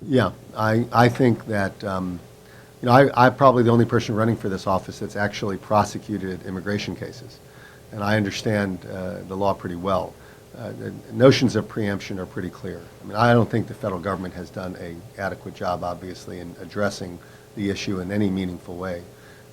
Yeah, I think that, I'm probably the only person running for this office that's actually prosecuted immigration cases. And I understand the law pretty well. The notions of preemption are pretty clear. I mean, I don't think the federal government has done an adequate job, obviously, in addressing the issue in any meaningful way.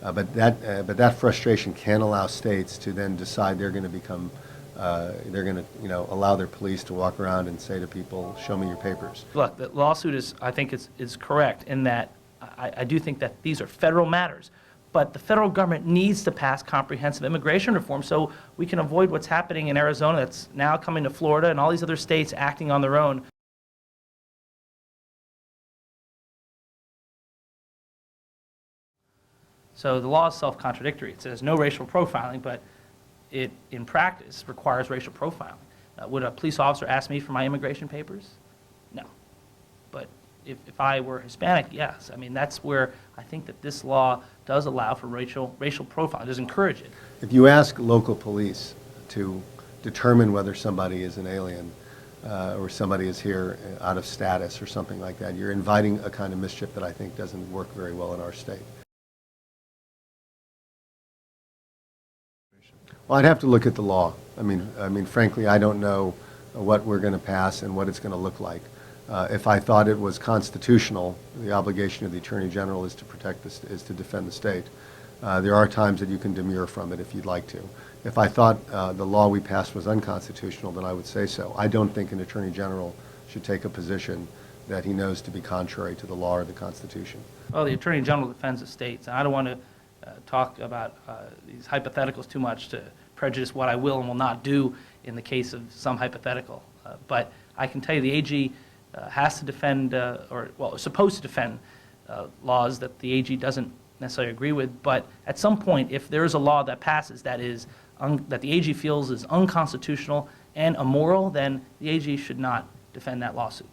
But that frustration can allow states to then decide they're going to become, they're going to, allow their police to walk around and say to people, "Show me your papers." Look, the lawsuit I think, is correct in that I do think that these are federal matters. But the federal government needs to pass comprehensive immigration reform so we can avoid what's happening in Arizona that's now coming to Florida and all these other states acting on their own. So the law is self-contradictory. It says no racial profiling, but it, in practice, requires racial profiling. Would a police officer ask me for my immigration papers? No. But if I were Hispanic, yes. I mean, that's where I think that this law does allow for racial profiling. It does encourage it. If you ask local police to determine whether somebody is an alien or somebody is here out of status or something like that, you're inviting a kind of mischief that I think doesn't work very well in our state. Well, I'd have to look at the law. I mean, frankly, I don't know what we're going to pass and what it's going to look like. If I thought it was constitutional, the obligation of the Attorney General is to protect is to defend the state. There are times that you can demur from it if you'd like to. If I thought the law we passed was unconstitutional, then I would say so. I don't think an Attorney General should take a position that he knows to be contrary to the law or the Constitution. Well, the Attorney General defends the states. And I don't want to talk about these hypotheticals too much to prejudice what I will and will not do in the case of some hypothetical. But I can tell you the AG has to defend, is supposed to defend laws that the AG doesn't necessarily agree with. But at some point, if there is a law that passes that that the AG feels is unconstitutional and immoral, then the AG should not defend that lawsuit.